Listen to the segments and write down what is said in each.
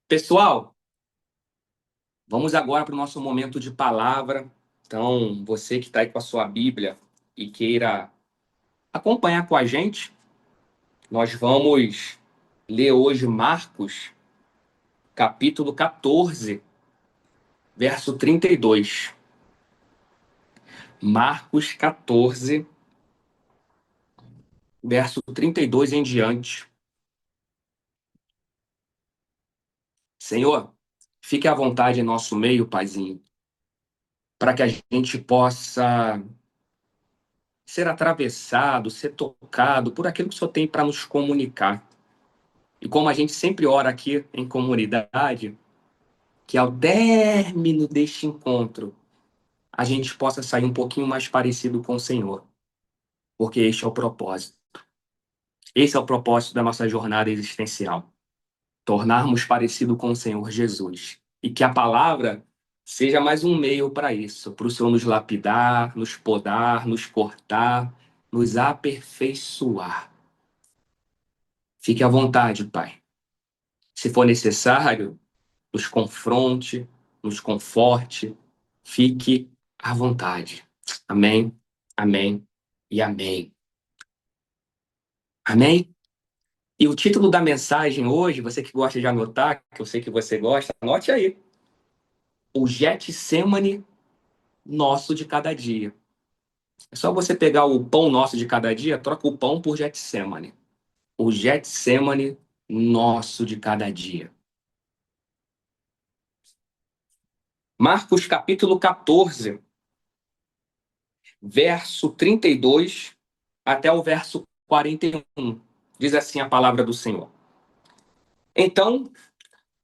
Pessoal, vamos agora para o nosso momento de palavra. Então, você que está aí com a sua Bíblia e queira acompanhar com a gente, nós vamos ler hoje Marcos, capítulo 14, verso 32. Marcos 14, verso 32 em diante. Senhor, fique à vontade em nosso meio, Paizinho, para que a gente possa ser atravessado, ser tocado por aquilo que o Senhor tem para nos comunicar. E como a gente sempre ora aqui em comunidade, que ao término deste encontro, a gente possa sair um pouquinho mais parecido com o Senhor, porque este é o propósito. Esse é o propósito da nossa jornada existencial. Tornarmos parecido com o Senhor Jesus. E que a palavra seja mais um meio para isso, para o Senhor nos lapidar, nos podar, nos cortar, nos aperfeiçoar. Fique à vontade, Pai. Se for necessário, nos confronte, nos conforte. Fique à vontade. Amém, amém e amém. Amém? E o título da mensagem hoje, você que gosta de anotar, que eu sei que você gosta, anote aí. O Getsemane nosso de cada dia. É só você pegar o pão nosso de cada dia, troca o pão por Getsemane. O Getsemane nosso de cada dia. Marcos capítulo 14, verso 32 até o verso 41. Diz assim a palavra do Senhor. Então,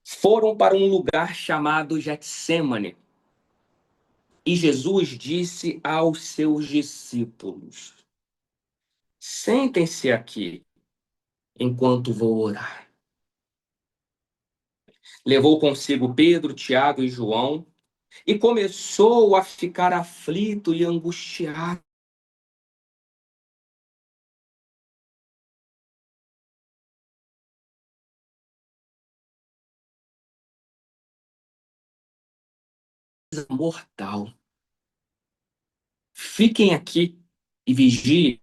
foram para um lugar chamado Getsemane. E Jesus disse aos seus discípulos: Sentem-se aqui, enquanto vou orar. Levou consigo Pedro, Tiago e João e começou a ficar aflito e angustiado. Mortal. Fiquem aqui e vigiem.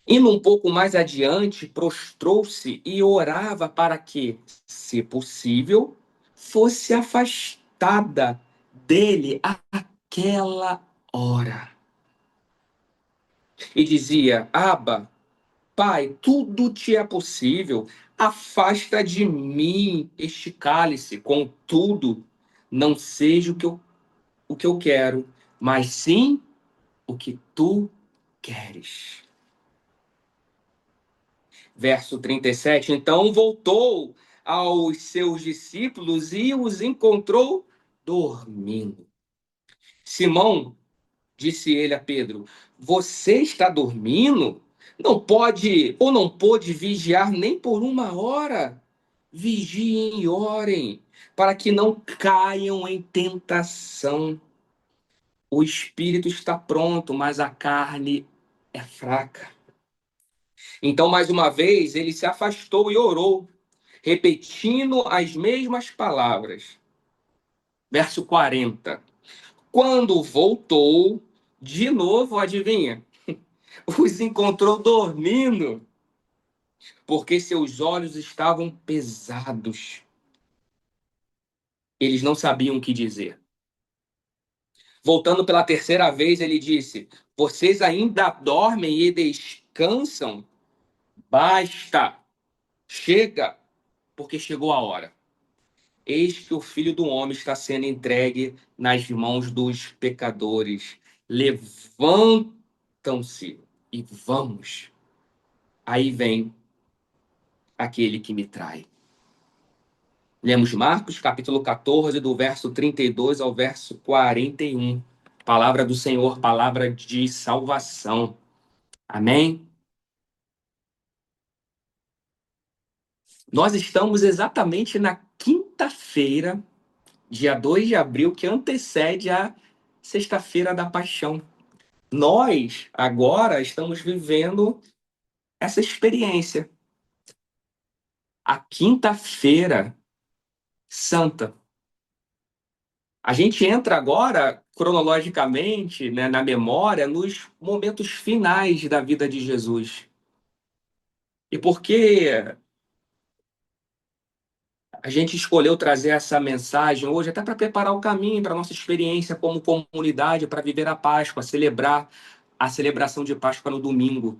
Indo um pouco mais adiante, prostrou-se e orava para que, se possível, fosse afastada dele aquela hora. E dizia: Abba, Pai, tudo te é possível, afasta de mim este cálice, contudo, não seja o que eu quero, mas sim o que tu queres. Verso 37, então voltou aos seus discípulos e os encontrou dormindo. Simão, disse ele a Pedro, você está dormindo? Não pode ou não pôde vigiar nem por uma hora? Vigiem e orem, para que não caiam em tentação. O espírito está pronto, mas a carne é fraca. Então, mais uma vez, ele se afastou e orou, repetindo as mesmas palavras. Verso 40. Quando voltou, de novo, adivinha? Os encontrou dormindo, porque seus olhos estavam pesados. Eles não sabiam o que dizer. Voltando pela terceira vez, ele disse: Vocês ainda dormem e descansam? Basta, chega, porque chegou a hora. Eis que o Filho do Homem está sendo entregue nas mãos dos pecadores. Levantam-se e vamos. Aí vem aquele que me trai. Lemos Marcos, capítulo 14, do verso 32 ao verso 41. Palavra do Senhor, palavra de salvação. Amém? Nós estamos exatamente na quinta-feira, dia 2 de abril, que antecede a Sexta-feira da Paixão. Nós, agora, estamos vivendo essa experiência. a Quinta-feira Santa. A gente entra agora, cronologicamente, né, na memória, nos momentos finais da vida de Jesus. E por que a gente escolheu trazer essa mensagem hoje, até para preparar o caminho para a nossa experiência como comunidade, para viver a Páscoa, celebrar a celebração de Páscoa no domingo.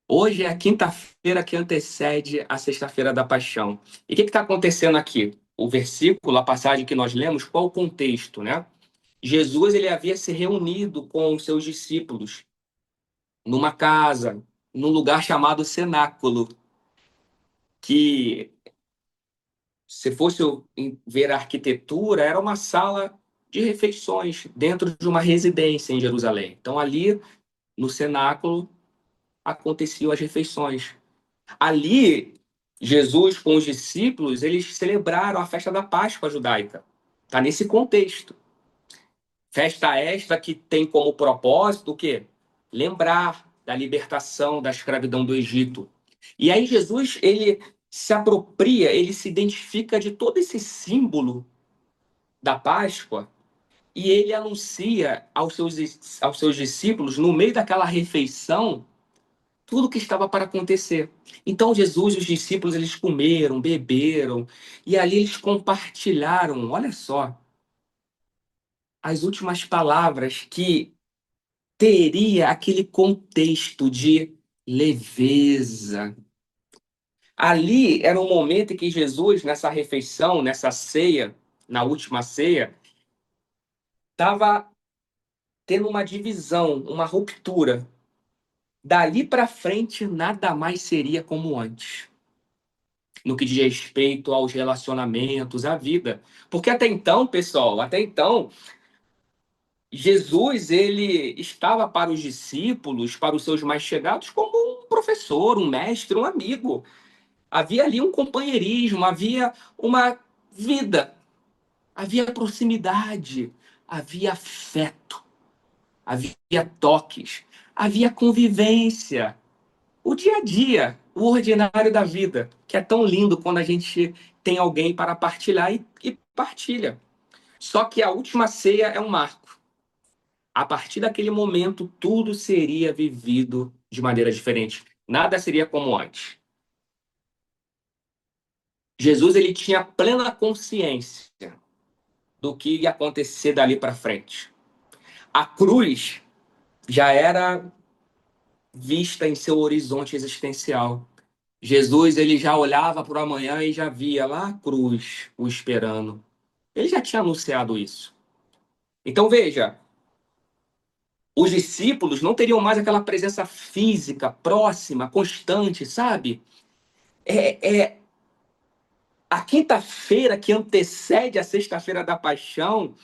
Hoje é a quinta-feira que antecede a sexta-feira da Paixão. E o que está acontecendo aqui? O versículo, a passagem que nós lemos, qual o contexto, né? Jesus ele havia se reunido com os seus discípulos numa casa, num lugar chamado cenáculo, que se fosse ver a arquitetura, era uma sala de refeições dentro de uma residência em Jerusalém. Então ali no cenáculo aconteciam as refeições. Ali Jesus com os discípulos, eles celebraram a festa da Páscoa judaica. Está nesse contexto. Festa esta que tem como propósito o quê? Lembrar da libertação da escravidão do Egito. E aí Jesus, ele se apropria, ele se identifica de todo esse símbolo da Páscoa e ele anuncia aos seus discípulos, no meio daquela refeição, tudo o que estava para acontecer. Então Jesus e os discípulos, eles comeram, beberam, e ali eles compartilharam, olha só, as últimas palavras que teria aquele contexto de leveza. Ali era um momento em que Jesus, nessa refeição, nessa ceia, na última ceia, estava tendo uma divisão, uma ruptura. Dali para frente, nada mais seria como antes, no que diz respeito aos relacionamentos, à vida. Porque até então, pessoal, até então, Jesus, ele estava para os discípulos, para os seus mais chegados, como um professor, um mestre, um amigo. Havia ali um companheirismo, havia uma vida, havia proximidade, havia afeto, havia toques, havia convivência. O dia a dia, o ordinário da vida, que é tão lindo quando a gente tem alguém para partilhar e partilha. Só que a última ceia é um marco. A partir daquele momento, tudo seria vivido de maneira diferente. Nada seria como antes. Jesus ele tinha plena consciência do que ia acontecer dali para frente. A cruz já era vista em seu horizonte existencial. Jesus ele já olhava para o amanhã e já via lá a cruz o esperando. Ele já tinha anunciado isso. Então veja, os discípulos não teriam mais aquela presença física, próxima, constante, sabe? É a quinta-feira que antecede a sexta-feira da paixão,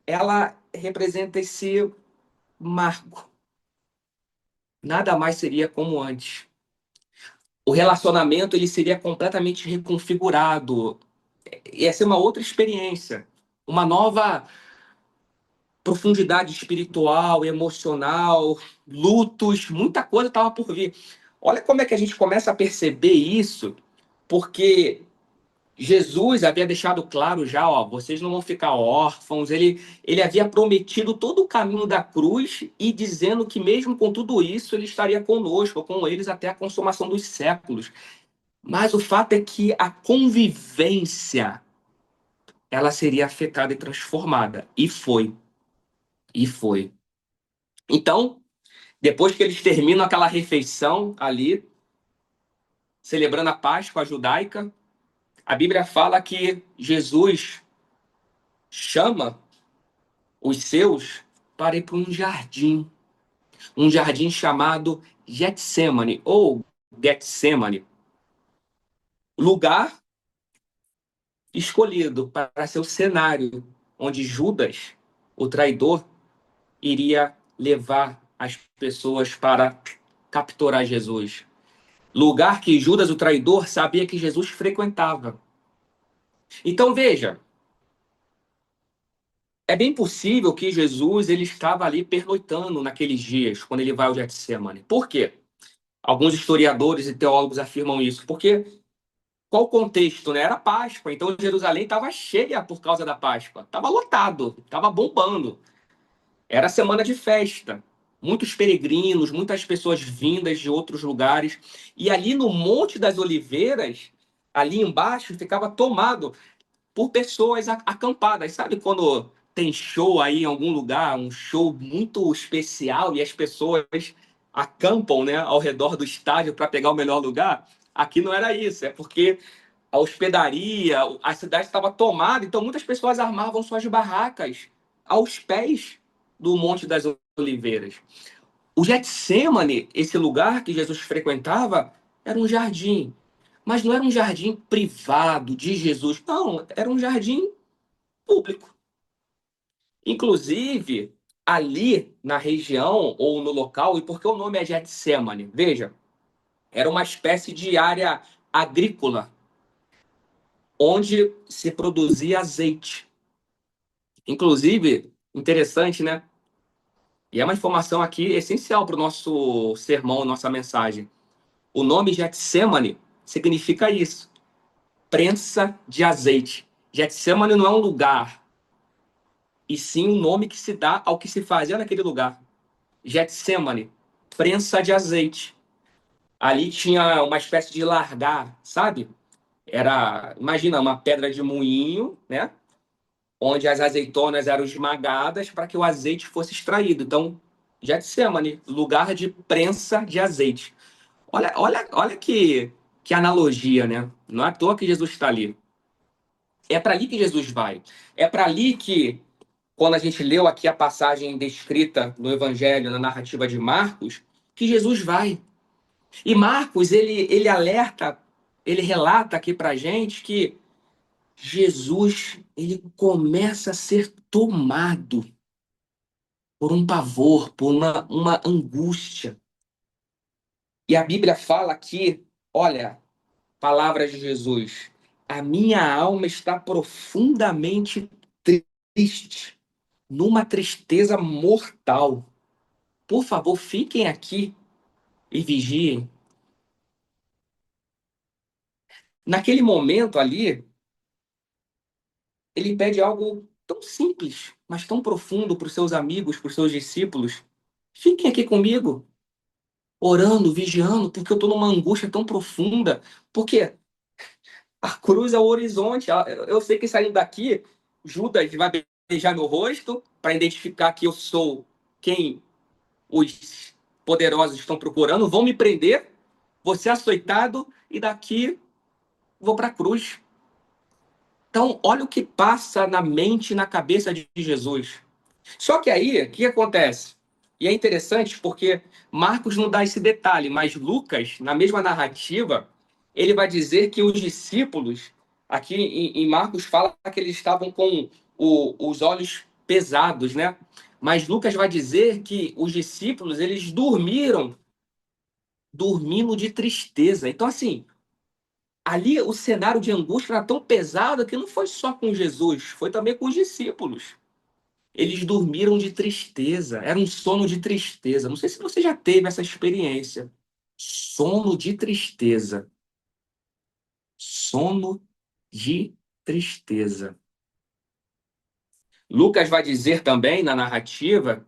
ela representa esse marco. Nada mais seria como antes. O relacionamento ele seria completamente reconfigurado. Ia ser uma outra experiência, uma nova profundidade espiritual, emocional, lutos, muita coisa estava por vir. Olha como é que a gente começa a perceber isso, porque Jesus havia deixado claro já, ó, vocês não vão ficar órfãos. Ele havia prometido todo o caminho da cruz e dizendo que mesmo com tudo isso, ele estaria conosco, com eles até a consumação dos séculos. Mas o fato é que a convivência, ela seria afetada e transformada. E foi. E foi. Então, depois que eles terminam aquela refeição ali, celebrando a Páscoa judaica, a Bíblia fala que Jesus chama os seus para ir para um jardim chamado Getsemane, ou Getsemane, lugar escolhido para ser o cenário onde Judas, o traidor, iria levar as pessoas para capturar Jesus. Lugar que Judas, o traidor, sabia que Jesus frequentava. Então veja, é bem possível que Jesus ele estava ali pernoitando naqueles dias, quando ele vai ao Getsemane. Por quê? Alguns historiadores e teólogos afirmam isso. Porque qual o contexto, né? Era Páscoa, então Jerusalém estava cheia por causa da Páscoa. Estava lotado, estava bombando. Era semana de festa. Muitos peregrinos, muitas pessoas vindas de outros lugares. E ali no Monte das Oliveiras, ali embaixo, ficava tomado por pessoas acampadas. Sabe quando tem show aí em algum lugar, um show muito especial e as pessoas acampam, né, ao redor do estádio para pegar o melhor lugar? Aqui não era isso, é porque a hospedaria, a cidade estava tomada, então muitas pessoas armavam suas barracas aos pés do Monte das Oliveiras. O Getsemane, esse lugar que Jesus frequentava, era um jardim. Mas não era um jardim privado de Jesus, não, era um jardim público. Inclusive, ali na região ou no local, e porque o nome é Getsemane, veja, era uma espécie de área agrícola onde se produzia azeite. Inclusive, interessante, né? E é uma informação aqui essencial para o nosso sermão, nossa mensagem. O nome Getsemane significa isso, prensa de azeite. Getsemane não é um lugar, e sim um nome que se dá ao que se fazia naquele lugar. Getsemane, prensa de azeite. Ali tinha uma espécie de largar, sabe? Era, imagina, uma pedra de moinho, né? Onde as azeitonas eram esmagadas para que o azeite fosse extraído. Então, Getsemane, lugar de prensa de azeite. Olha que analogia, né? Não é à toa que Jesus está ali. É para ali que Jesus vai. É para ali que, quando a gente leu aqui a passagem descrita no Evangelho, na narrativa de Marcos, que Jesus vai. E Marcos, ele alerta, ele relata aqui para a gente que Jesus, ele começa a ser tomado por um pavor, por uma angústia. E a Bíblia fala aqui, olha, palavras de Jesus, a minha alma está profundamente triste, numa tristeza mortal. Por favor, fiquem aqui e vigiem. Naquele momento ali, ele pede algo tão simples, mas tão profundo para os seus amigos, para os seus discípulos. Fiquem aqui comigo, orando, vigiando, porque eu estou numa angústia tão profunda. Porque a cruz é o horizonte. Eu sei que saindo daqui, Judas vai beijar meu rosto para identificar que eu sou quem os poderosos estão procurando. Vão me prender, vou ser açoitado e daqui vou para a cruz. Então, olha o que passa na mente e na cabeça de Jesus. Só que aí, o que acontece? E é interessante porque Marcos não dá esse detalhe, mas Lucas, na mesma narrativa, ele vai dizer que os discípulos, aqui em Marcos fala que eles estavam com os olhos pesados, né? Mas Lucas vai dizer que os discípulos, eles dormiram, dormindo de tristeza. Então, assim, ali o cenário de angústia era tão pesado que não foi só com Jesus, foi também com os discípulos. Eles dormiram de tristeza, era um sono de tristeza. Não sei se você já teve essa experiência. Sono de tristeza. Sono de tristeza. Lucas vai dizer também na narrativa,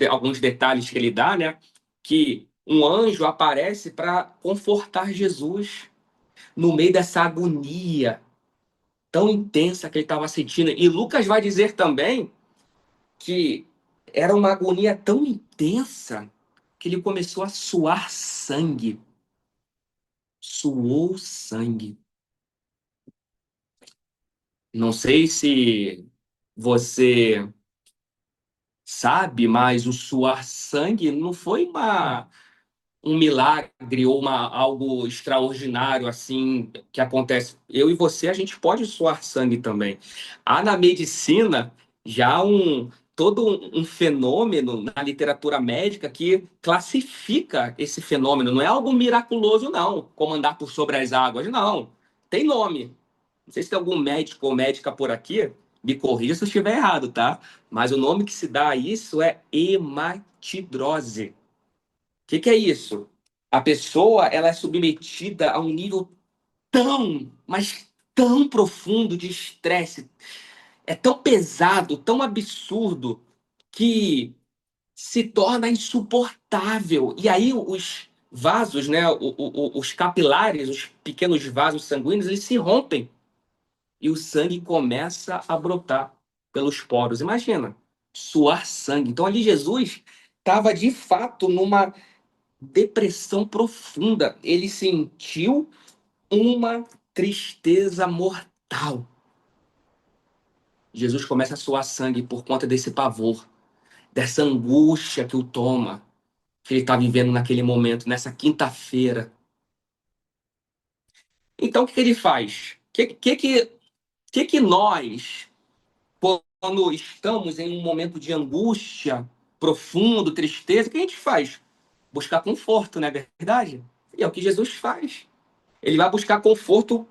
alguns detalhes que ele dá, né? Que um anjo aparece para confortar Jesus no meio dessa agonia tão intensa que ele estava sentindo. E Lucas vai dizer também que era uma agonia tão intensa que ele começou a suar sangue. Suou sangue. Não sei se você sabe, mas o suar sangue não foi um milagre ou algo extraordinário assim que acontece. Eu e você, a gente pode suar sangue também. Há na medicina já todo um fenômeno na literatura médica que classifica esse fenômeno. Não é algo miraculoso, não, como andar por sobre as águas, não. Tem nome. Não sei se tem algum médico ou médica por aqui, me corrija se eu estiver errado, tá? Mas o nome que se dá a isso é hematidrose. Que é isso? A pessoa ela é submetida a um nível tão, mas tão profundo de estresse, é tão pesado, tão absurdo, que se torna insuportável. E aí os vasos, né, os capilares, os pequenos vasos sanguíneos, eles se rompem e o sangue começa a brotar pelos poros. Imagina, suar sangue. Então ali Jesus estava de fato numa depressão profunda. Ele sentiu uma tristeza mortal. Jesus começa a suar sangue por conta desse pavor, dessa angústia que o toma, que ele está vivendo naquele momento, nessa quinta-feira. Então, o que que ele faz? O que nós, quando estamos em um momento de angústia profundo, tristeza, o que a gente faz? Buscar conforto, não é verdade? E é o que Jesus faz. Ele vai buscar conforto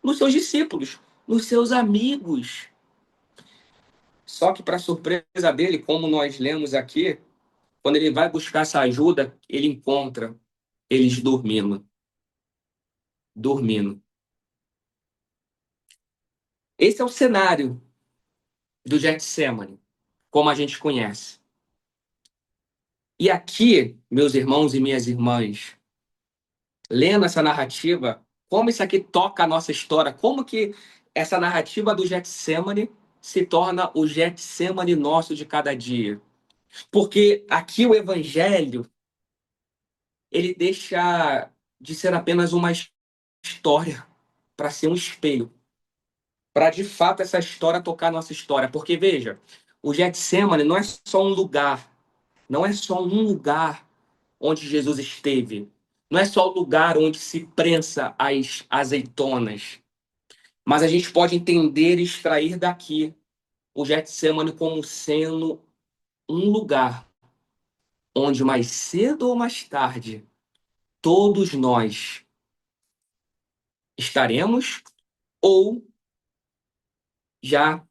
nos seus discípulos, nos seus amigos. Só que, para surpresa dele, como nós lemos aqui, quando ele vai buscar essa ajuda, ele encontra eles dormindo. Dormindo. Esse é o cenário do Getsemane, como a gente conhece. E aqui, meus irmãos e minhas irmãs, lendo essa narrativa, como isso aqui toca a nossa história, como que essa narrativa do Getsemane se torna o Getsemane nosso de cada dia. Porque aqui o evangelho, ele deixa de ser apenas uma história para ser um espelho, para de fato essa história tocar a nossa história. Porque veja, o Getsemane não é só um lugar, não é só um lugar onde Jesus esteve, não é só o lugar onde se prensa as azeitonas, mas a gente pode entender e extrair daqui o Getsemane como sendo um lugar onde mais cedo ou mais tarde todos nós estaremos ou já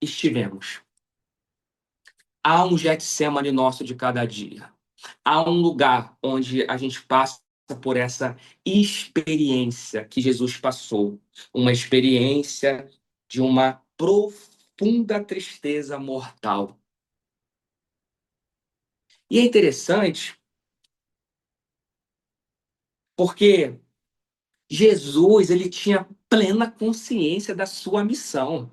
estivemos. Há um Getsemane nosso de cada dia. Há um lugar onde a gente passa por essa experiência que Jesus passou. Uma experiência de uma profunda tristeza mortal. E é interessante porque Jesus, ele tinha plena consciência da sua missão.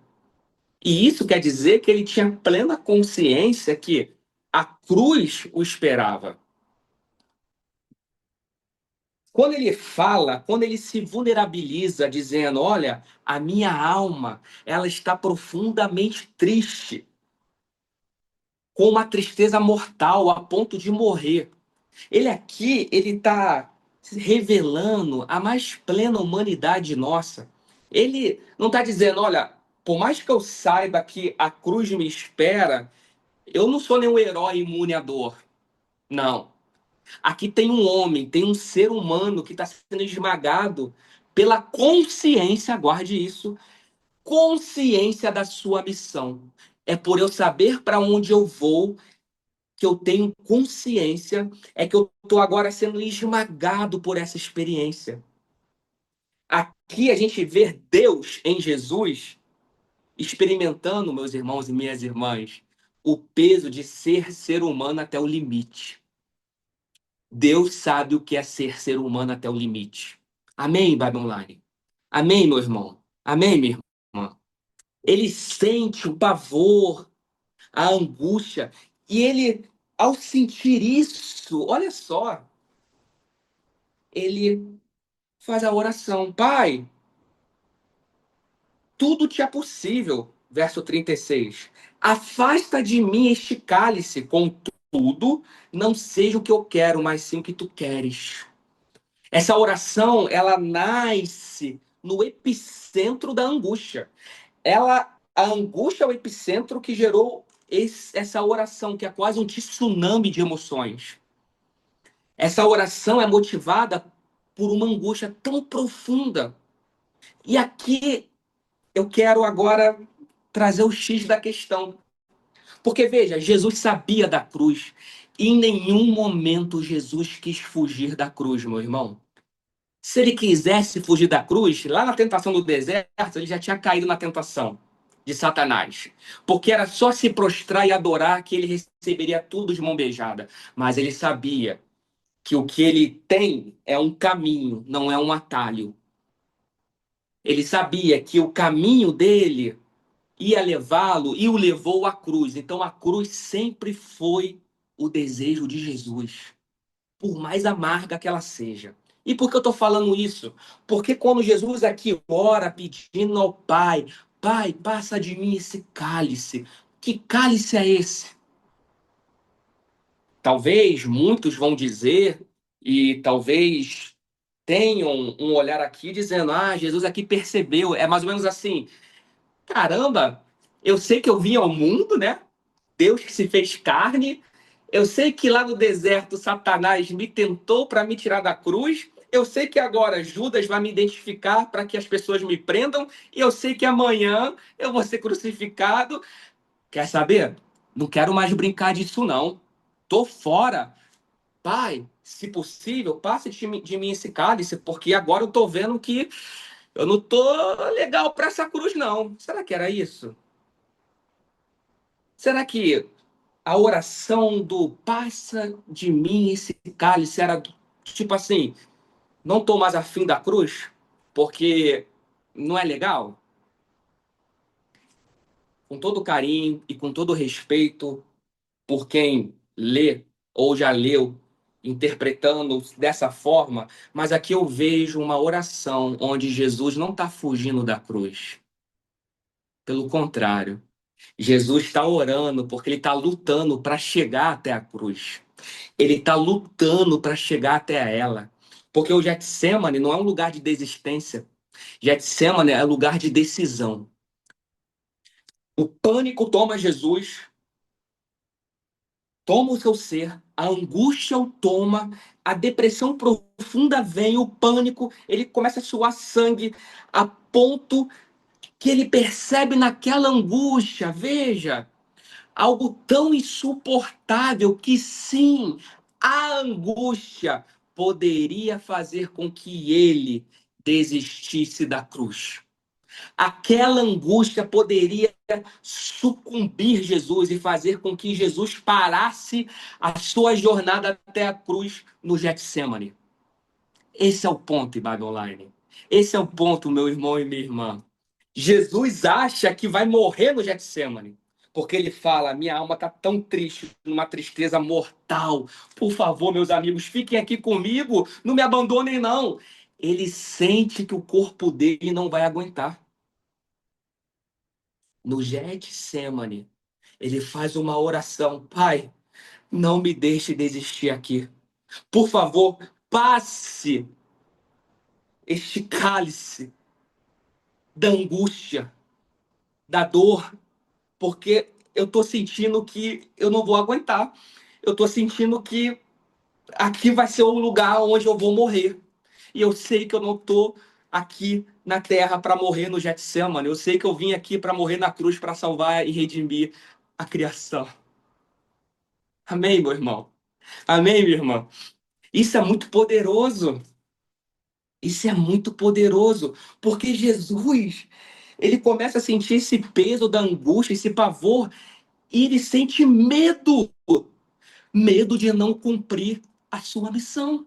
E isso quer dizer que ele tinha plena consciência que a cruz o esperava. Quando ele fala, quando ele se vulnerabiliza, dizendo: Olha, a minha alma, ela está profundamente triste, com uma tristeza mortal, a ponto de morrer. Ele aqui, ele está revelando a mais plena humanidade nossa. Ele não está dizendo: Olha, por mais que eu saiba que a cruz me espera, eu não sou nenhum herói imune à dor. Não. Aqui tem um homem, tem um ser humano que está sendo esmagado pela consciência, guarde isso, consciência da sua missão. É por eu saber para onde eu vou que eu tenho consciência, é que eu estou agora sendo esmagado por essa experiência. Aqui a gente vê Deus em Jesus experimentando, meus irmãos e minhas irmãs, o peso de ser humano até o limite. Deus sabe o que é ser humano até o limite. Amém, Bible Online? Amém, meu irmão? Amém, minha irmã? Ele sente o pavor, a angústia, e ele, ao sentir isso, olha só, ele faz a oração: Pai, tudo te é possível. Verso 36. Afasta de mim este cálice, contudo, não seja o que eu quero, mas sim o que tu queres. Essa oração, ela nasce no epicentro da angústia. A angústia é o epicentro que gerou essa oração, que é quase um tsunami de emoções. Essa oração é motivada por uma angústia tão profunda. E aqui eu quero agora trazer o X da questão. Porque veja, Jesus sabia da cruz. E em nenhum momento Jesus quis fugir da cruz, meu irmão. Se ele quisesse fugir da cruz, lá na tentação do deserto, ele já tinha caído na tentação de Satanás. Porque era só se prostrar e adorar que ele receberia tudo de mão beijada. Mas ele sabia que o que ele tem é um caminho, não é um atalho. Ele sabia que o caminho dele ia levá-lo e o levou à cruz. Então a cruz sempre foi o desejo de Jesus, por mais amarga que ela seja. E por que eu estou falando isso? Porque quando Jesus aqui ora pedindo ao Pai, Pai, passa de mim esse cálice. Que cálice é esse? Talvez muitos vão dizer, e talvez tenham um olhar aqui dizendo: ah, Jesus aqui percebeu. É mais ou menos assim: caramba, eu sei que eu vim ao mundo, né? Deus que se fez carne. Eu sei que lá no deserto Satanás me tentou para me tirar da cruz. Eu sei que agora Judas vai me identificar para que as pessoas me prendam. E eu sei que amanhã eu vou ser crucificado. Quer saber? Não quero mais brincar disso, não. Tô fora. Pai, se possível, passe de mim esse cálice, porque agora eu tô vendo que eu não tô legal para essa cruz, não. Será que era isso? Será que a oração do passa de mim esse cálice era tipo assim, não tô mais afim da cruz, porque não é legal? Com todo carinho e com todo respeito por quem lê ou já leu, interpretando dessa forma, mas aqui eu vejo uma oração onde Jesus não está fugindo da cruz. Pelo contrário, Jesus está orando porque ele está lutando para chegar até a cruz. Ele está lutando para chegar até ela. Porque o Getsemane não é um lugar de desistência. Getsemane é lugar de decisão. O pânico toma Jesus, toma o seu ser, a angústia o toma, a depressão profunda vem, o pânico, ele começa a suar sangue a ponto que ele percebe naquela angústia, veja, algo tão insuportável que sim, a angústia poderia fazer com que ele desistisse da cruz. Aquela angústia poderia sucumbir Jesus e fazer com que Jesus parasse a sua jornada até a cruz no Getsemane. Esse é o ponto, Ibabe Online. Esse é o ponto, meu irmão e minha irmã. Jesus acha que vai morrer no Getsemane, porque ele fala: minha alma está tão triste, numa tristeza mortal. Por favor, meus amigos, fiquem aqui comigo, não me abandonem, não. Ele sente que o corpo dele não vai aguentar. No Getsemane, ele faz uma oração: Pai, não me deixe desistir aqui. Por favor, passe este cálice da angústia, da dor, porque eu tô sentindo que eu não vou aguentar. Eu tô sentindo que aqui vai ser o lugar onde eu vou morrer. E eu sei que eu não tô aqui na terra para morrer no Getsemane. Eu sei que eu vim aqui para morrer na cruz para salvar e redimir a criação. Amém, meu irmão? Amém, minha irmã? Isso é muito poderoso. Isso é muito poderoso, porque Jesus, ele começa a sentir esse peso da angústia, esse pavor, e ele sente medo, medo de não cumprir a sua missão.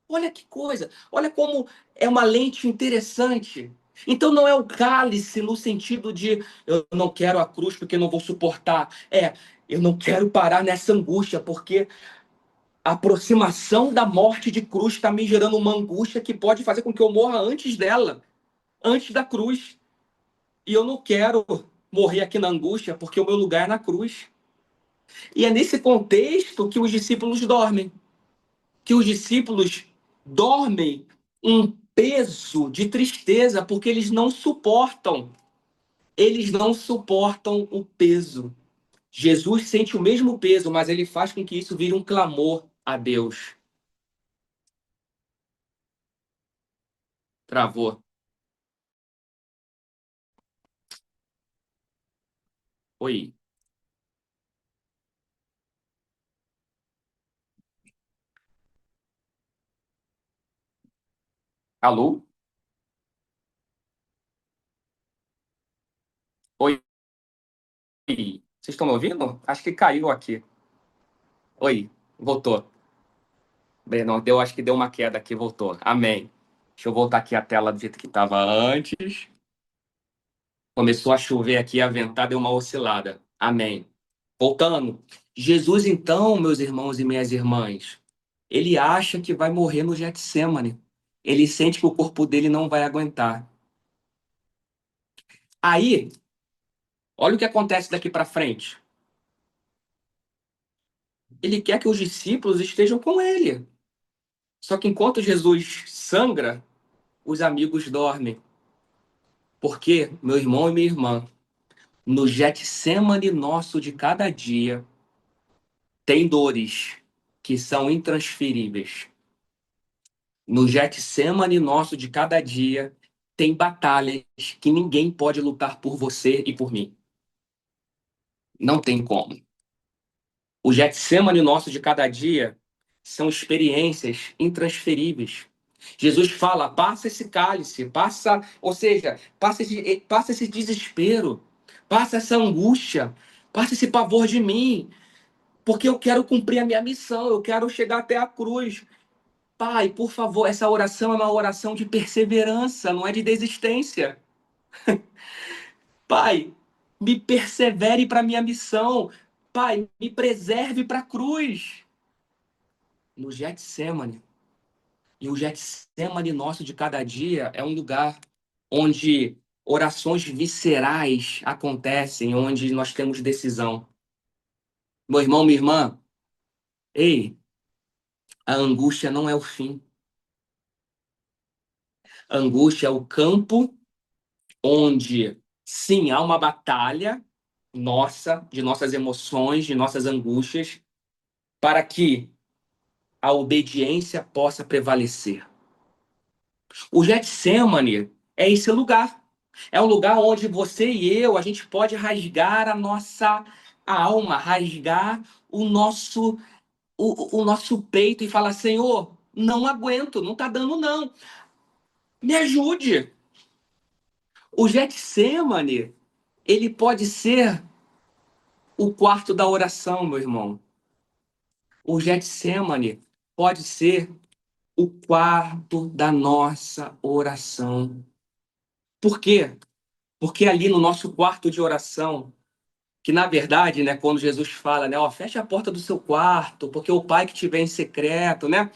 Olha que coisa, olha como é uma lente interessante. Então não é o cálice no sentido de eu não quero a cruz porque não vou suportar. É, eu não quero parar nessa angústia porque a aproximação da morte de cruz está me gerando uma angústia que pode fazer com que eu morra antes dela, antes da cruz. E eu não quero morrer aqui na angústia porque o meu lugar é na cruz. E é nesse contexto que os discípulos dormem. Que os discípulos dormem um peso de tristeza porque eles não suportam o peso. Jesus sente o mesmo peso, mas ele faz com que isso vire um clamor a Deus. Travou. Oi. Alô? Oi? Vocês estão me ouvindo? Acho que caiu aqui. Oi, voltou. Bem, não, acho que deu uma queda aqui, voltou. Amém. Deixa eu voltar aqui a tela do jeito que estava antes. Começou a chover aqui, a ventar deu uma oscilada. Amém. Voltando. Jesus, então, meus irmãos e minhas irmãs, ele acha que vai morrer no Getsemane. Ele sente que o corpo dele não vai aguentar. Aí, olha o que acontece daqui para frente. Ele quer que os discípulos estejam com ele. Só que enquanto Jesus sangra, os amigos dormem. Porque, meu irmão e minha irmã, no Getsemane nosso de cada dia, tem dores que são intransferíveis. No Getsemane nosso de cada dia, tem batalhas que ninguém pode lutar por você e por mim. Não tem como. O Getsemane nosso de cada dia são experiências intransferíveis. Jesus fala: passa esse cálice, passa, ou seja, passa esse desespero, passa essa angústia, passa esse pavor de mim, porque eu quero cumprir a minha missão, eu quero chegar até a cruz. Pai, por favor, essa oração é uma oração de perseverança, não é de desistência. Pai, me persevere para a minha missão. Pai, me preserve para a cruz. No Getsemane. E o Getsemane nosso de cada dia é um lugar onde orações viscerais acontecem, onde nós temos decisão. Meu irmão, minha irmã, ei, a angústia não é o fim. A angústia é o campo onde, sim, há uma batalha nossa, de nossas emoções, de nossas angústias, para que a obediência possa prevalecer. O Getsemane é esse lugar. É um lugar onde você e eu, a gente pode rasgar a nossa alma, rasgar o nosso peito e falar: Senhor, não aguento, não tá dando não. Me ajude. O Getsemane, ele pode ser o quarto da oração, meu irmão. O Getsemane pode ser o quarto da nossa oração. Por quê? Porque ali no nosso quarto de oração, que na verdade, né, quando Jesus fala, né, ó, fecha a porta do seu quarto, porque o Pai que te vê em secreto, né?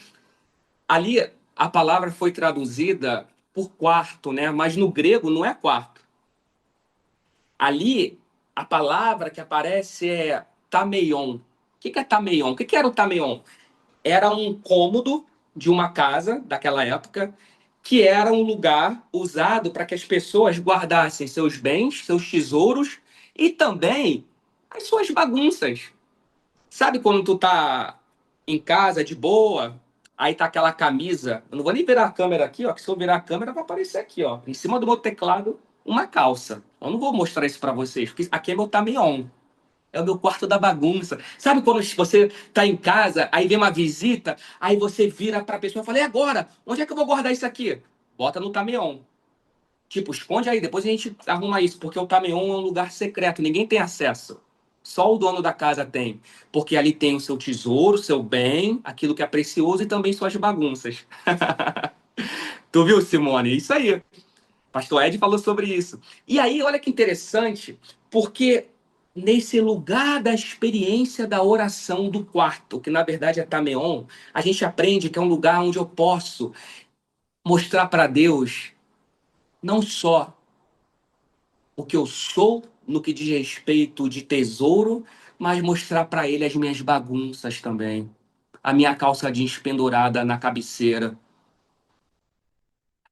Ali a palavra foi traduzida por quarto, né? Mas no grego não é quarto. Ali a palavra que aparece é tameion. O que é tameion? O que era o tameion? Era um cômodo de uma casa daquela época que era um lugar usado para que as pessoas guardassem seus bens, seus tesouros e também as suas bagunças. Sabe quando tu tá em casa de boa, aí tá aquela camisa, eu não vou nem virar a câmera aqui, ó, que se eu virar a câmera vai aparecer aqui, ó, em cima do meu teclado, uma calça. Eu não vou mostrar isso para vocês, porque aqui é meu tamion. É o meu quarto da bagunça. Sabe quando você tá em casa, aí vem uma visita, aí você vira pra pessoa e fala: e agora? Onde é que eu vou guardar isso aqui? Bota no tamion. Tipo, esconde aí, depois a gente arruma isso, porque o tamion é um lugar secreto, ninguém tem acesso. Só o dono da casa tem. Porque ali tem o seu tesouro, o seu bem, aquilo que é precioso e também suas bagunças. Tu viu, Simone? Isso aí. Pastor Ed falou sobre isso. E aí, olha que interessante, porque nesse lugar da experiência da oração do quarto, que na verdade é Tameon, a gente aprende que é um lugar onde eu posso mostrar para Deus não só o que eu sou no que diz respeito de tesouro, mas mostrar para Ele as minhas bagunças também. A minha calça jeans pendurada na cabeceira,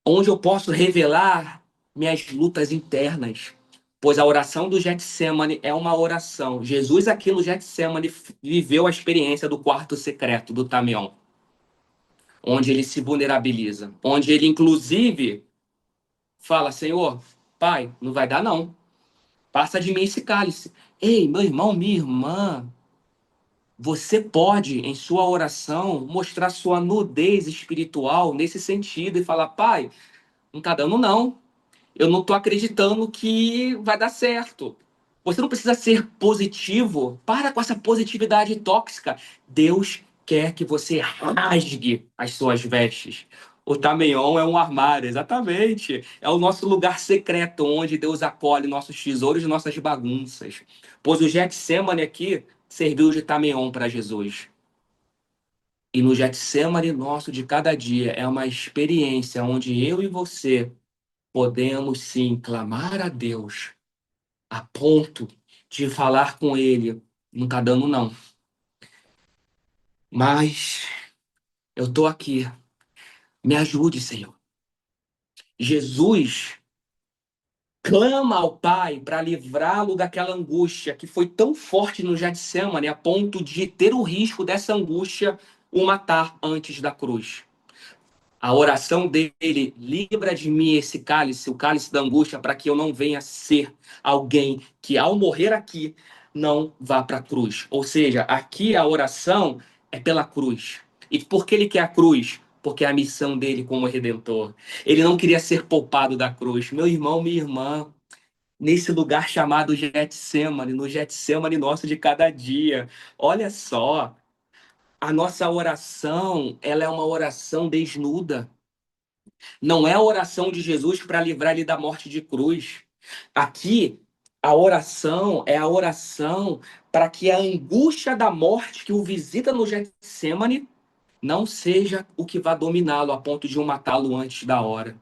onde eu posso revelar minhas lutas internas. Pois a oração do Getsemane é uma oração. Jesus aqui no Getsemane viveu a experiência do quarto secreto do Tamion, onde ele se vulnerabiliza, onde ele inclusive fala: Senhor, Pai, não vai dar não. Passa de mim esse cálice. Ei, meu irmão, minha irmã, Você pode, em sua oração, mostrar sua nudez espiritual nesse sentido e falar: Pai, não tá dando não. Eu não tô acreditando que vai dar certo. Você não precisa ser positivo. Para com essa positividade tóxica. Deus quer que você rasgue as suas vestes. O Tameion é um armário, exatamente. É o nosso lugar secreto, onde Deus acolhe nossos tesouros e nossas bagunças. Pois o Getsemane aqui serviu de Tameion para Jesus. E no Getsemane nosso de cada dia é uma experiência onde eu e você podemos sim clamar a Deus a ponto de falar com Ele. Não tá dando, não. Mas eu tô aqui. Me ajude, Senhor. Jesus clama ao Pai para livrá-lo daquela angústia que foi tão forte no Getsemane a ponto de ter o risco dessa angústia o matar antes da cruz. A oração dele, livra de mim esse cálice, o cálice da angústia, para que eu não venha ser alguém que, ao morrer aqui, não vá para a cruz. Ou seja, aqui a oração é pela cruz. E por que ele quer a cruz? Porque é a missão dele como redentor. Ele não queria ser poupado da cruz. Meu irmão, minha irmã, nesse lugar chamado Getsemane, no Getsemane nosso de cada dia. Olha só, a nossa oração, ela é uma oração desnuda. Não é a oração de Jesus para livrar ele da morte de cruz. Aqui, a oração é a oração para que a angústia da morte que o visita no Getsemane não seja o que vá dominá-lo a ponto de o matá-lo antes da hora.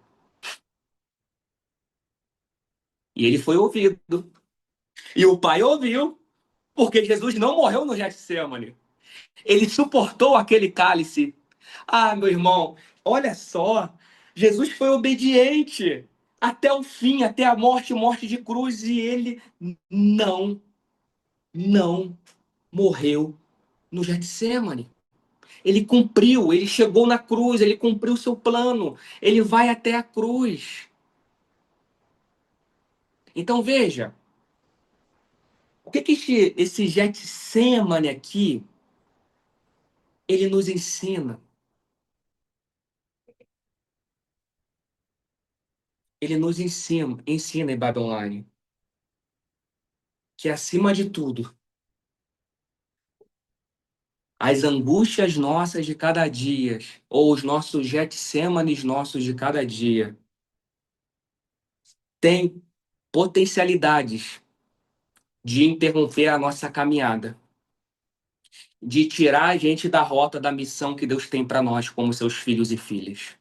E ele foi ouvido. E o Pai ouviu, porque Jesus não morreu no Getsemane. Ele suportou aquele cálice. Ah, meu irmão, olha só. Jesus foi obediente até o fim, até a morte, morte de cruz, e ele não morreu no Getsemane. Ele cumpriu, ele chegou na cruz, ele cumpriu o seu plano, ele vai até a cruz. Então veja, o que que esse Getsemane aqui, ele nos ensina? Ele nos ensina em Babilônia, que acima de tudo, as angústias nossas de cada dia, ou os nossos Getsêmanes nossos de cada dia, têm potencialidades de interromper a nossa caminhada, de tirar a gente da rota da missão que Deus tem para nós como seus filhos e filhas.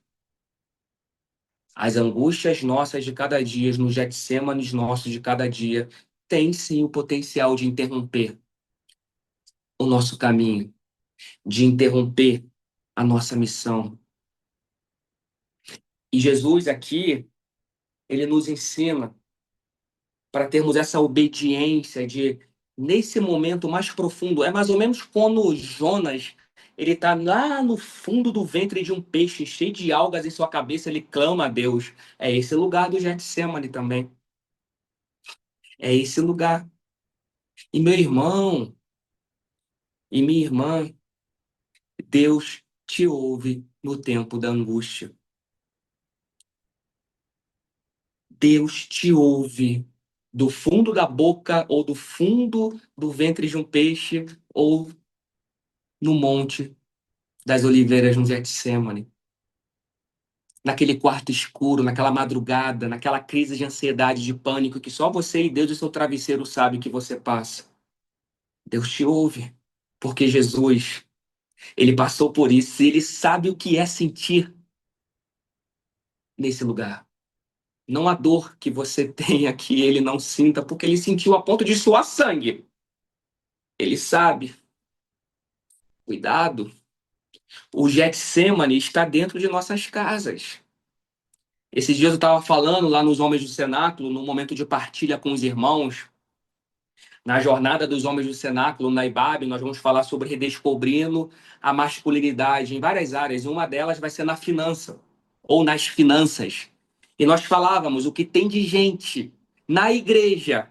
As angústias nossas de cada dia, nos Getsêmanes nossos de cada dia, têm sim o potencial de interromper o nosso caminho, de interromper a nossa missão. E Jesus aqui, ele nos ensina para termos essa obediência de, nesse momento mais profundo, é mais ou menos quando Jonas, ele está lá no fundo do ventre de um peixe, cheio de algas em sua cabeça, ele clama a Deus. É esse lugar do Getsemane também. É esse lugar. E meu irmão e minha irmã, Deus te ouve no tempo da angústia. Deus te ouve do fundo da boca ou do fundo do ventre de um peixe ou no monte das oliveiras no Getsemane, naquele quarto escuro, naquela madrugada, naquela crise de ansiedade, de pânico que só você e Deus e seu travesseiro sabem que você passa. Deus te ouve, porque Jesus, ele passou por isso e ele sabe o que é sentir nesse lugar. Não há dor que você tenha que ele não sinta, porque ele sentiu a ponto de suar sangue. Ele sabe. Cuidado. O Getsemane está dentro de nossas casas. Esses dias eu estava falando lá nos Homens do Cenáculo, no momento de partilha com os irmãos, na jornada dos Homens do Cenáculo, na IBAB, nós vamos falar sobre redescobrindo a masculinidade em várias áreas. Uma delas vai ser na finança, ou nas finanças. E nós falávamos o que tem de gente na igreja,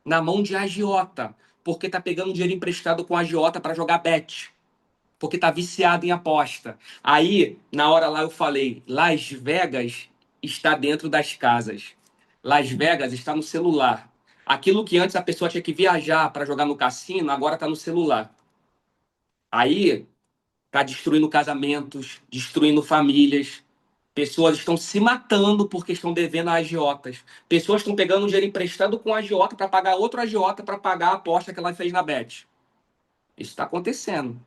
na mão de agiota, porque tá pegando dinheiro emprestado com a agiota para jogar bet, porque tá viciado em aposta. Aí, na hora lá eu falei, Las Vegas está dentro das casas. Las Vegas está no celular. Aquilo que antes a pessoa tinha que viajar para jogar no cassino, agora tá no celular. Aí tá destruindo casamentos, destruindo famílias. Pessoas estão se matando porque estão devendo a agiotas. Pessoas estão pegando dinheiro emprestado com a agiota para pagar outro agiota para pagar a aposta que ela fez na bet. Isso está acontecendo.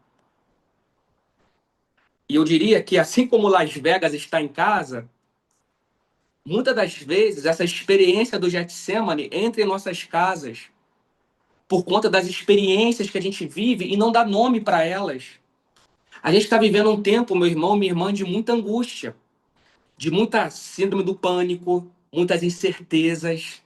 E eu diria que, assim como Las Vegas está em casa, muitas das vezes essa experiência do Getsemane entra em nossas casas por conta das experiências que a gente vive e não dá nome para elas. A gente está vivendo um tempo, meu irmão, minha irmã, de muita angústia, de muita síndrome do pânico, muitas incertezas,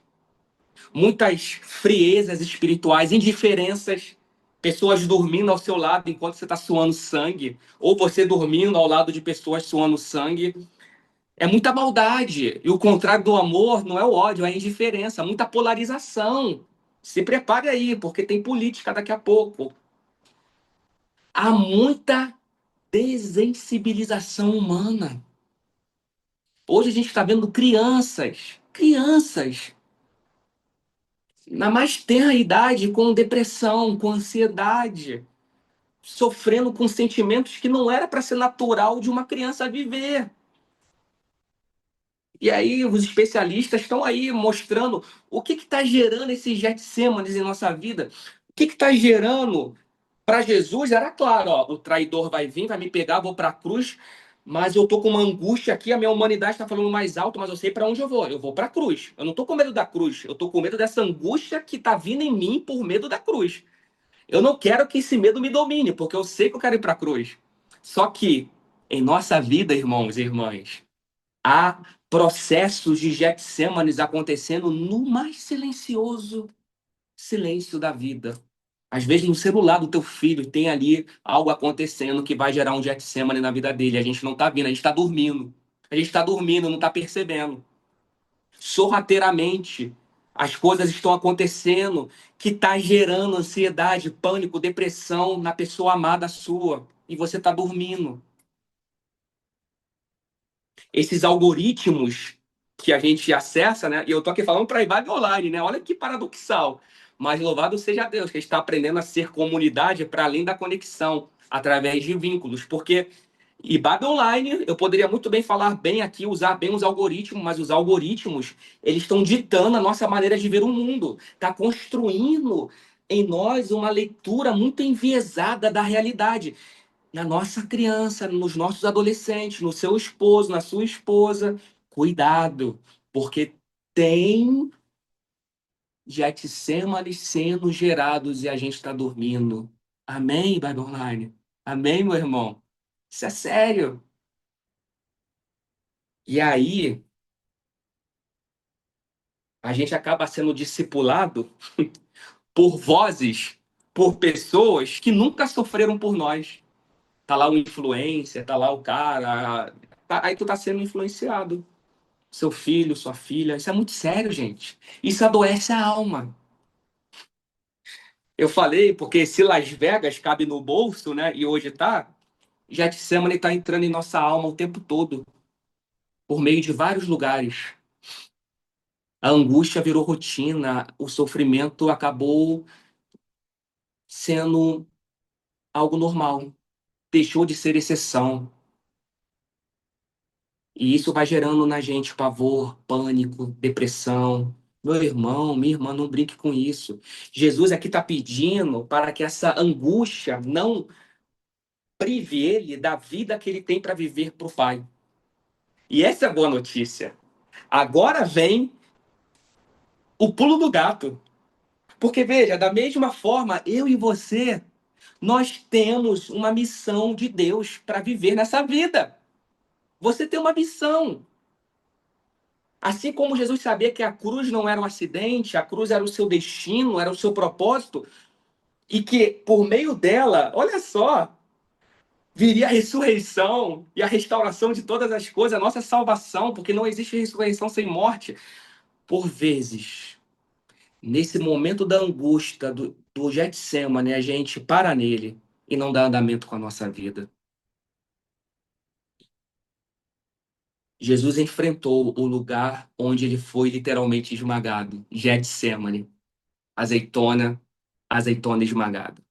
muitas friezas espirituais, indiferenças, pessoas dormindo ao seu lado enquanto você está suando sangue, ou você dormindo ao lado de pessoas suando sangue. É muita maldade. E o contrário do amor não é o ódio, é a indiferença, muita polarização. Se prepare aí, porque tem política daqui a pouco. Há muita desensibilização humana. Hoje a gente está vendo crianças, na mais tenra idade, com depressão, com ansiedade, sofrendo com sentimentos que não era para ser natural de uma criança viver. E aí os especialistas estão aí mostrando o que está gerando esses Getsêmanes em nossa vida. O que está gerando para Jesus? Era claro, ó, o traidor vai vir, vai me pegar, vou para a cruz, mas eu tô com uma angústia aqui, a minha humanidade está falando mais alto, mas eu sei para onde eu vou. Eu vou para a cruz. Eu não tô com medo da cruz, eu tô com medo dessa angústia que está vindo em mim por medo da cruz. Eu não quero que esse medo me domine, porque eu sei que eu quero ir para a cruz. Só que em nossa vida, irmãos e irmãs, há processos de Getsêmanes acontecendo no mais silencioso silêncio da vida. Às vezes no celular do teu filho tem ali algo acontecendo que vai gerar um Getsemane na vida dele. A gente não está vendo, a gente está dormindo. A gente está dormindo, não está percebendo. Sorrateiramente, as coisas estão acontecendo que está gerando ansiedade, pânico, depressão na pessoa amada sua. E você está dormindo. Esses algoritmos que a gente acessa, né? E eu tô aqui falando para Ibabe Online, né? Olha que paradoxal. Mas louvado seja Deus, que está aprendendo a ser comunidade para além da conexão, através de vínculos. Porque Ibabe Online, eu poderia muito bem falar bem aqui, usar bem os algoritmos, mas os algoritmos, eles estão ditando a nossa maneira de ver o mundo. Está construindo em nós uma leitura muito enviesada da realidade na nossa criança, nos nossos adolescentes, no seu esposo, na sua esposa. Cuidado, porque tem Getsêmanes sendo gerados e a gente está dormindo. Amém, Bible Online? Amém, meu irmão? Isso é sério. E aí, a gente acaba sendo discipulado por vozes, por pessoas que nunca sofreram por nós. Tá lá o influencer, tá lá o cara. Aí tu tá sendo influenciado. Seu filho, sua filha. Isso é muito sério, gente. Isso adoece a alma. Eu falei porque se Las Vegas cabe no bolso, né? E hoje tá, Getsemane está entrando em nossa alma o tempo todo, por meio de vários lugares. A angústia virou rotina, o sofrimento acabou sendo algo normal, deixou de ser exceção. E isso vai gerando na gente pavor, pânico, depressão. Meu irmão, minha irmã, não brinque com isso. Jesus aqui está pedindo para que essa angústia não prive ele da vida que ele tem para viver para o Pai. E essa é a boa notícia. Agora vem o pulo do gato. Porque, veja, da mesma forma, eu e você, nós temos uma missão de Deus para viver nessa vida. Você tem uma missão. Assim como Jesus sabia que a cruz não era um acidente, a cruz era o seu destino, era o seu propósito, e que por meio dela, olha só, viria a ressurreição e a restauração de todas as coisas, a nossa salvação, porque não existe ressurreição sem morte. Por vezes, nesse momento da angústia, do Getsemane, a gente para nele e não dá andamento com a nossa vida. Jesus enfrentou o lugar onde ele foi literalmente esmagado, Getsemane, azeitona, azeitona esmagada.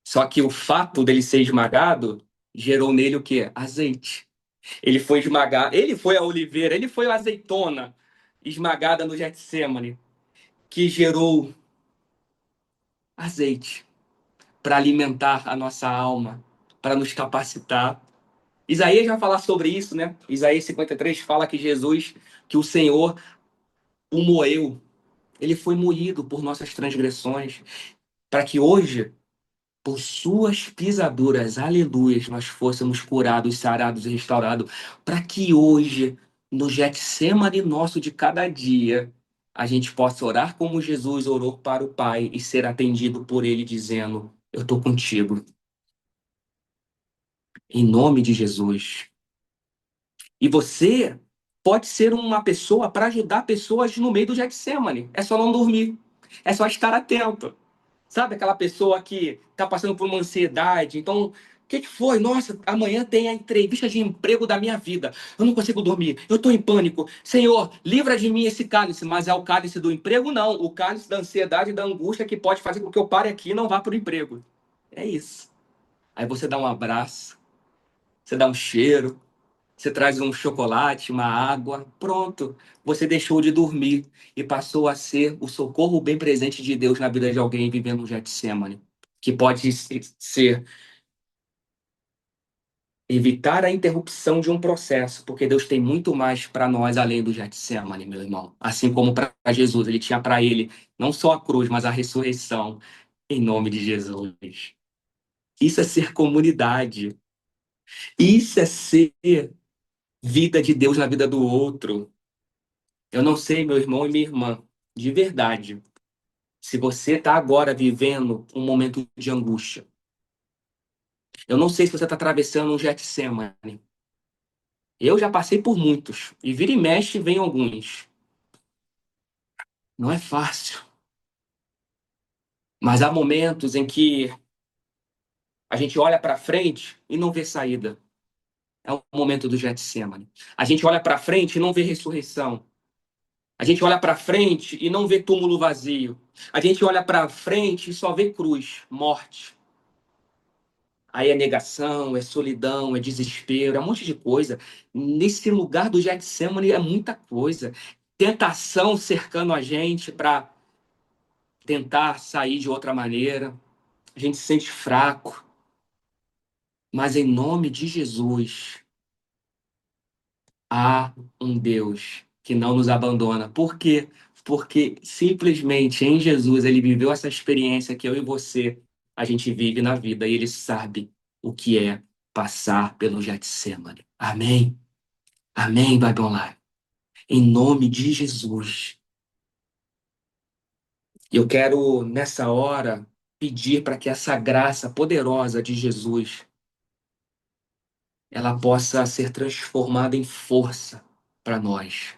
Só que o fato dele ser esmagado gerou nele o quê? Azeite. Ele foi esmagado, ele foi a oliveira, ele foi a azeitona esmagada no Getsemane, que gerou azeite para alimentar a nossa alma, para nos capacitar. Isaías vai falar sobre isso, né? Isaías 53 fala que Jesus, que o Senhor o moeu, ele foi moído por nossas transgressões, para que hoje, por suas pisaduras, aleluias, nós fôssemos curados, sarados e restaurados, para que hoje, no Getsemane nosso de cada dia, a gente possa orar como Jesus orou para o Pai e ser atendido por Ele, dizendo: Eu estou contigo, em nome de Jesus. E você pode ser uma pessoa para ajudar pessoas no meio do Getsemane. É só não dormir, é só estar atento. Sabe aquela pessoa que está passando por uma ansiedade? Então, o que que foi? Nossa, amanhã tem a entrevista de emprego da minha vida. Eu não consigo dormir. Eu estou em pânico. Senhor, livra de mim esse cálice. Mas é o cálice do emprego? Não. O cálice da ansiedade e da angústia que pode fazer com que eu pare aqui e não vá para o emprego. É isso. Aí você dá um abraço, você dá um cheiro, você traz um chocolate, uma água. Pronto. Você deixou de dormir e passou a ser o socorro bem presente de Deus na vida de alguém vivendo um Getsemane. Que pode ser evitar a interrupção de um processo, porque Deus tem muito mais para nós além do Getsemane, meu irmão. Assim como para Jesus, ele tinha para ele não só a cruz, mas a ressurreição, em nome de Jesus. Isso é ser comunidade. Isso é ser vida de Deus na vida do outro. Eu não sei, meu irmão e minha irmã, de verdade, se você está agora vivendo um momento de angústia. Eu não sei se você está atravessando um Getsemane. Eu já passei por muitos, e vira e mexe vem alguns. Não é fácil, mas há momentos em que a gente olha para frente e não vê saída. É o momento do Getsemane. A gente olha para frente e não vê ressurreição. A gente olha para frente e não vê túmulo vazio. A gente olha para frente e só vê cruz, morte. Aí é negação, é solidão, é desespero, é um monte de coisa. Nesse lugar do Getsemane é muita coisa. Tentação cercando a gente para tentar sair de outra maneira. A gente se sente fraco. Mas em nome de Jesus, há um Deus que não nos abandona. Por quê? Porque simplesmente em Jesus ele viveu essa experiência que eu e você a gente vive na vida e ele sabe o que é passar pelo Getsemane. Amém? Amém, Bible Online. Em nome de Jesus. Eu quero nessa hora pedir para que essa graça poderosa de Jesus ela possa ser transformada em força para nós.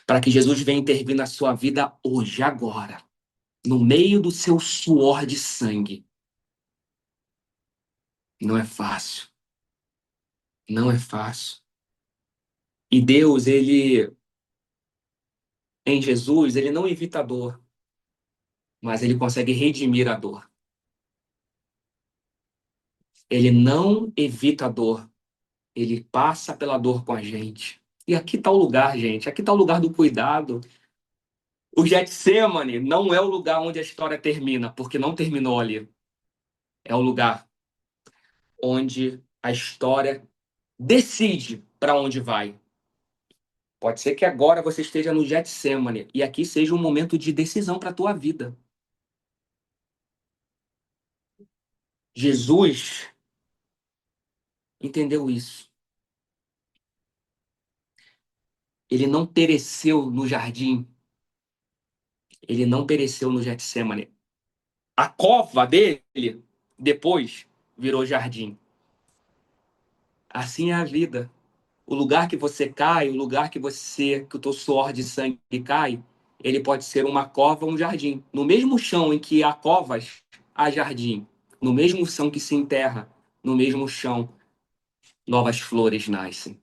Para que Jesus venha intervir na sua vida hoje, agora, no meio do seu suor de sangue. Não é fácil, não é fácil. E Deus, em Jesus, ele não evita a dor, mas ele consegue redimir a dor. Ele não evita a dor, ele passa pela dor com a gente. E aqui está o lugar, gente, aqui está o lugar do cuidado. O Getsemane não é o lugar onde a história termina, porque não terminou ali. É o lugar onde a história decide para onde vai. Pode ser que agora você esteja no Getsemane e aqui seja um momento de decisão para a tua vida. Jesus entendeu isso. Ele não pereceu no jardim, ele não pereceu no Getsemane. A cova dele depois virou jardim. Assim é a vida. O lugar que você cai, o lugar que o teu suor de sangue cai, ele pode ser uma cova ou um jardim. No mesmo chão em que há covas, há jardim. No mesmo chão que se enterra, no mesmo chão, novas flores nascem.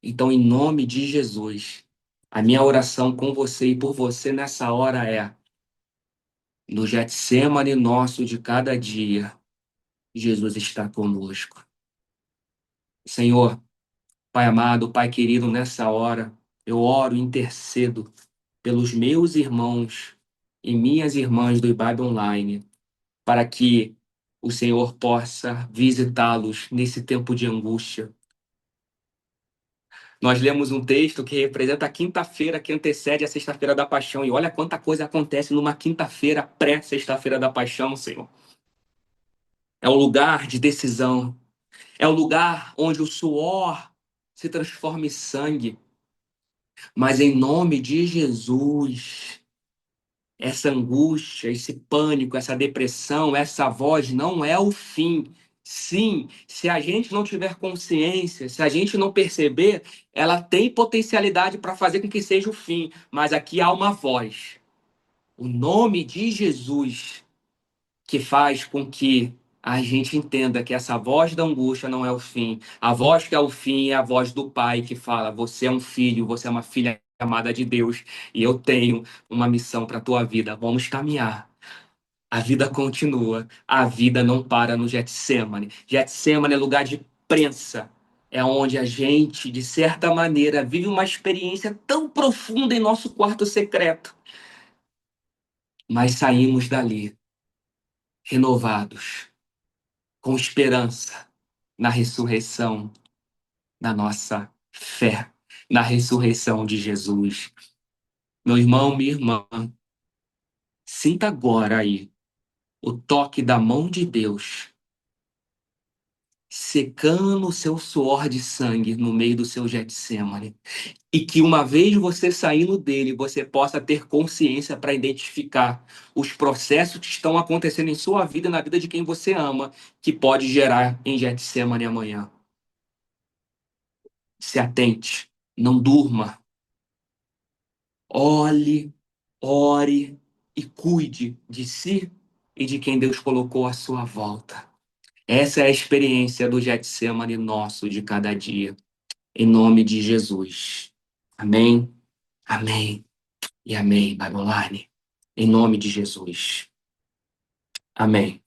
Então, em nome de Jesus, a minha oração com você e por você nessa hora é: no Getsemane nosso de cada dia, Jesus está conosco. Senhor, Pai amado, Pai querido, nessa hora, eu oro e intercedo pelos meus irmãos e minhas irmãs do IBAB Online, para que o Senhor possa visitá-los nesse tempo de angústia. Nós lemos um texto que representa a quinta-feira que antecede a Sexta-feira da Paixão, e olha quanta coisa acontece numa quinta-feira pré-Sexta-feira da Paixão, Senhor. É um lugar de decisão, é o lugar onde o suor se transforma em sangue. Mas em nome de Jesus, essa angústia, esse pânico, essa depressão, essa voz não é o fim. Sim, se a gente não tiver consciência, se a gente não perceber, ela tem potencialidade para fazer com que seja o fim. Mas aqui há uma voz, o nome de Jesus, que faz com que a gente entenda que essa voz da angústia não é o fim. A voz que é o fim é a voz do Pai que fala: você é um filho, você é uma filha amada de Deus, e eu tenho uma missão para a tua vida. Vamos caminhar. A vida continua. A vida não para no Getsemane. Getsemane é lugar de prensa. É onde a gente, de certa maneira, vive uma experiência tão profunda em nosso quarto secreto. Mas saímos dali renovados, com esperança na ressurreição da nossa fé, na ressurreição de Jesus. Meu irmão, minha irmã, sinta agora aí o toque da mão de Deus secando o seu suor de sangue no meio do seu Getsemane. E que uma vez você saindo dele, você possa ter consciência para identificar os processos que estão acontecendo em sua vida e na vida de quem você ama, que pode gerar em Getsemane amanhã. Se atente, não durma. Olhe, ore e cuide de si e de quem Deus colocou à sua volta. Essa é a experiência do Getsemane nosso de cada dia. Em nome de Jesus. Amém, amém e amém, Babylone. Em nome de Jesus. Amém.